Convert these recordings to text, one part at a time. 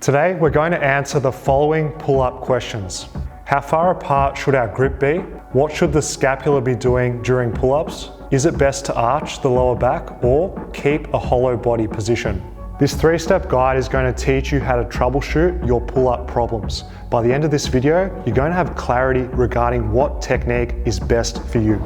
Today, we're going to answer the following pull-up questions. How far apart should our grip be? What should the scapula be doing during pull-ups? Is it best to arch the lower back or keep a hollow body position? This 3-step guide is going to teach you how to troubleshoot your pull-up problems. By the end of this video, you're going to have clarity regarding what technique is best for you.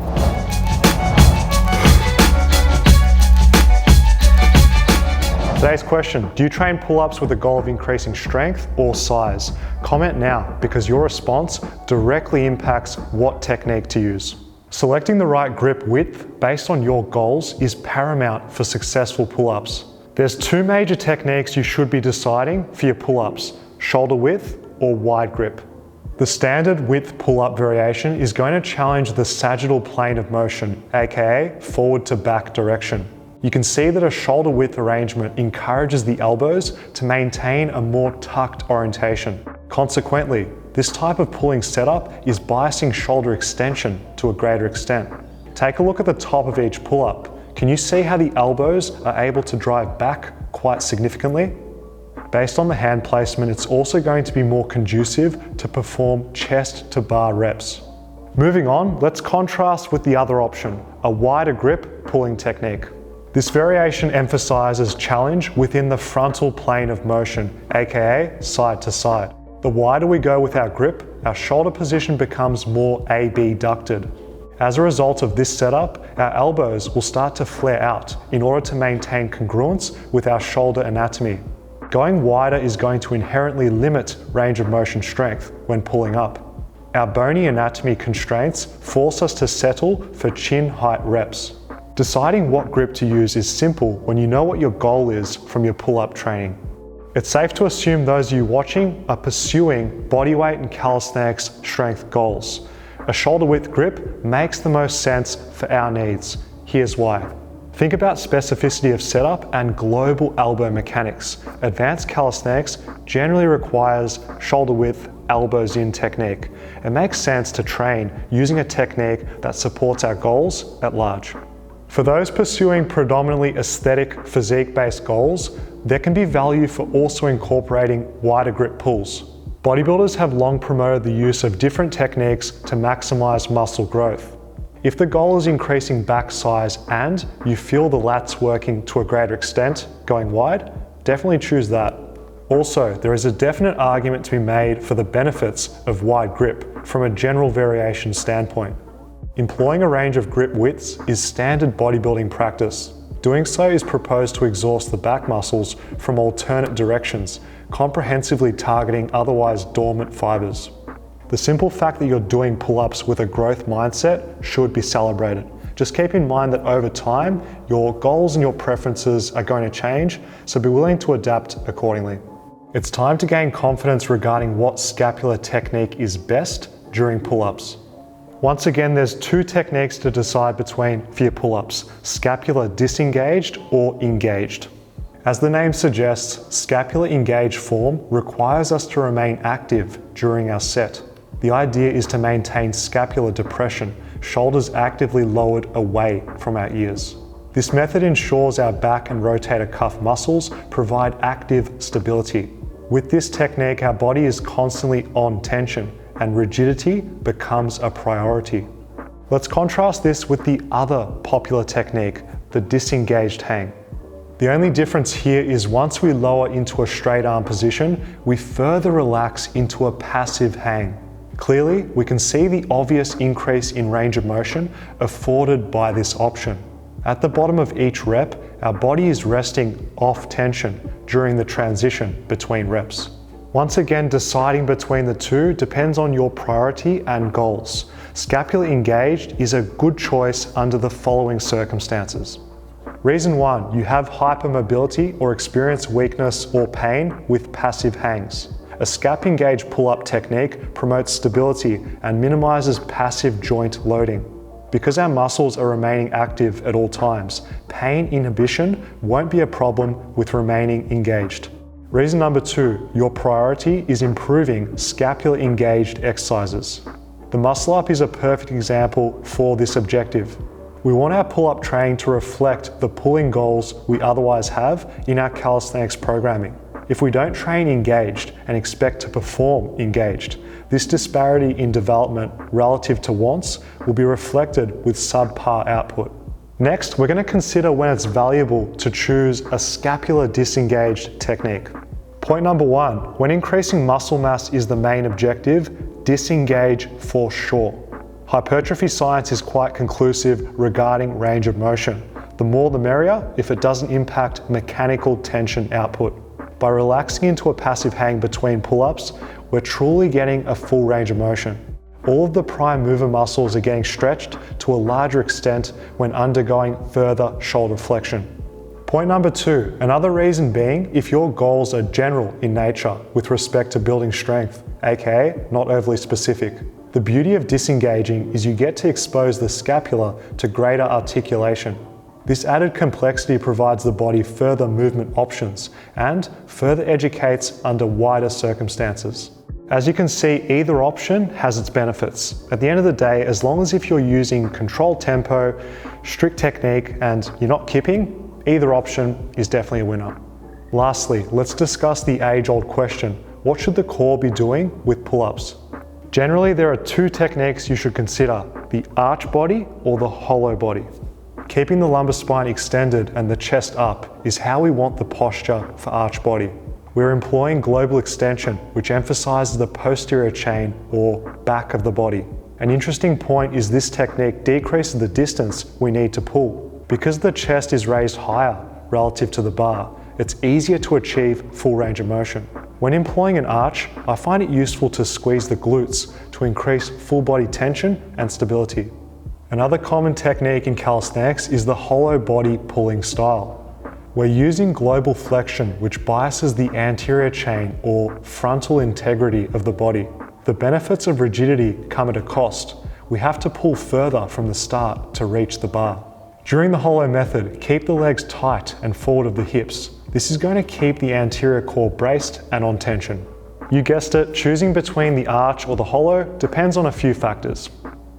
Today's question, do you train pull-ups with the goal of increasing strength or size? Comment now, because your response directly impacts what technique to use. Selecting the right grip width based on your goals is paramount for successful pull-ups. There's 2 major techniques you should be deciding for your pull-ups, shoulder width or wide grip. The standard width pull-up variation is going to challenge the sagittal plane of motion, aka forward to back direction. You can see that a shoulder width arrangement encourages the elbows to maintain a more tucked orientation. Consequently, this type of pulling setup is biasing shoulder extension to a greater extent. Take a look at the top of each pull-up. Can you see how the elbows are able to drive back quite significantly? Based on the hand placement, it's also going to be more conducive to perform chest to bar reps. Moving on, let's contrast with the other option, a wider grip pulling technique. This variation emphasizes challenge within the frontal plane of motion, aka side to side. The wider we go with our grip, our shoulder position becomes more abducted. As a result of this setup, our elbows will start to flare out in order to maintain congruence with our shoulder anatomy. Going wider is going to inherently limit range of motion strength when pulling up. Our bony anatomy constraints force us to settle for chin height reps. Deciding what grip to use is simple when you know what your goal is from your pull-up training. It's safe to assume those of you watching are pursuing bodyweight and calisthenics strength goals. A shoulder width grip makes the most sense for our needs. Here's why. Think about specificity of setup and global elbow mechanics. Advanced calisthenics generally requires shoulder width, elbows in technique. It makes sense to train using a technique that supports our goals at large. For those pursuing predominantly aesthetic, physique-based goals, there can be value for also incorporating wider grip pulls. Bodybuilders have long promoted the use of different techniques to maximize muscle growth. If the goal is increasing back size and you feel the lats working to a greater extent going wide, definitely choose that. Also, there is a definite argument to be made for the benefits of wide grip from a general variation standpoint. Employing a range of grip widths is standard bodybuilding practice. Doing so is proposed to exhaust the back muscles from alternate directions, comprehensively targeting otherwise dormant fibers. The simple fact that you're doing pull-ups with a growth mindset should be celebrated. Just keep in mind that over time, your goals and your preferences are going to change, so be willing to adapt accordingly. It's time to gain confidence regarding what scapular technique is best during pull-ups. Once again, there's 2 techniques to decide between for your pull-ups, scapular disengaged or engaged. As the name suggests, scapular engaged form requires us to remain active during our set. The idea is to maintain scapular depression, shoulders actively lowered away from our ears. This method ensures our back and rotator cuff muscles provide active stability. With this technique, our body is constantly on tension, and rigidity becomes a priority. Let's contrast this with the other popular technique, the disengaged hang. The only difference here is once we lower into a straight arm position, we further relax into a passive hang. Clearly, we can see the obvious increase in range of motion afforded by this option. At the bottom of each rep, our body is resting off tension during the transition between reps. Once again, deciding between the 2 depends on your priority and goals. Scapular engaged is a good choice under the following circumstances. Reason 1, you have hypermobility or experience weakness or pain with passive hangs. A scap engaged pull-up technique promotes stability and minimizes passive joint loading. Because our muscles are remaining active at all times, pain inhibition won't be a problem with remaining engaged. Reason number 2, your priority is improving scapular engaged exercises. The muscle up is a perfect example for this objective. We want our pull-up training to reflect the pulling goals we otherwise have in our calisthenics programming. if we don't train engaged and expect to perform engaged, this disparity in development relative to wants will be reflected with subpar output. Next, we're going to consider when it's valuable to choose a scapular disengaged technique. Point number one, when increasing muscle mass is the main objective, disengage for sure. Hypertrophy science is quite conclusive regarding range of motion. The more the merrier if it doesn't impact mechanical tension output. By relaxing into a passive hang between pull-ups, we're truly getting a full range of motion. All of the prime mover muscles are getting stretched to a larger extent when undergoing further shoulder flexion. Point number two, another reason being if your goals are general in nature with respect to building strength, aka not overly specific. The beauty of disengaging is you get to expose the scapula to greater articulation. This added complexity provides the body further movement options and further educates under wider circumstances. As you can see, either option has its benefits. At the end of the day, as long as if you're using controlled tempo, strict technique, and you're not kipping, either option is definitely a winner. Lastly, let's discuss the age-old question, what should the core be doing with pull-ups? Generally, there are two techniques you should consider, the arch body or the hollow body. Keeping the lumbar spine extended and the chest up is how we want the posture for arch body. We're employing global extension, which emphasizes the posterior chain or back of the body. An interesting point is this technique decreases the distance we need to pull. Because the chest is raised higher relative to the bar, it's easier to achieve full range of motion. When employing an arch, I find it useful to squeeze the glutes to increase full body tension and stability. Another common technique in calisthenics is the hollow body pulling style. We're using global flexion, which biases the anterior chain or frontal integrity of the body. The benefits of rigidity come at a cost. We have to pull further from the start to reach the bar. During the hollow method, keep the legs tight and forward of the hips. This is going to keep the anterior core braced and on tension. You guessed it, choosing between the arch or the hollow depends on a few factors.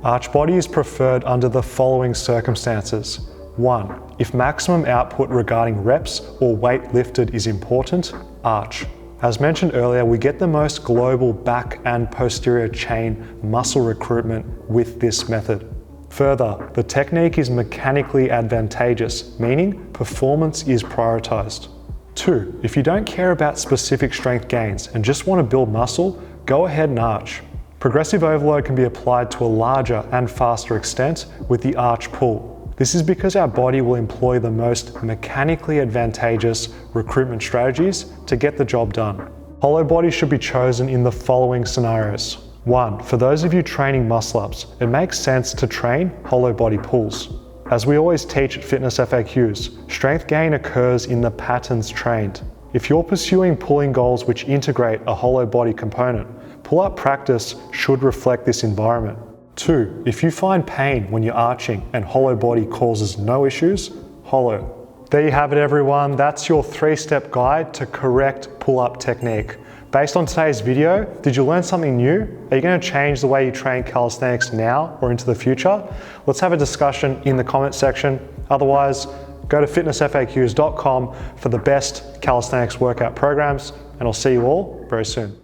Arch body is preferred under the following circumstances. 1. If maximum output regarding reps or weight lifted is important, arch. As mentioned earlier, we get the most global back and posterior chain muscle recruitment with this method. Further, the technique is mechanically advantageous, meaning performance is prioritized. 2. If you don't care about specific strength gains and just want to build muscle, go ahead and arch. Progressive overload can be applied to a larger and faster extent with the arch pull. This is because our body will employ the most mechanically advantageous recruitment strategies to get the job done. Hollow body should be chosen in the following scenarios. 1. For those of you training muscle-ups, it makes sense to train hollow body pulls. As we always teach at FitnessFAQs, strength gain occurs in the patterns trained. If you're pursuing pulling goals which integrate a hollow body component, pull-up practice should reflect this environment. 2. If you find pain when you're arching and hollow body causes no issues, hollow. There you have it everyone, that's your 3-step guide to correct pull-up technique. Based on today's video, did you learn something new? Are you going to change the way you train calisthenics now or into the future? Let's have a discussion in the comment section. Otherwise, go to FitnessFAQs.com for the best calisthenics workout programs, and I'll see you all very soon.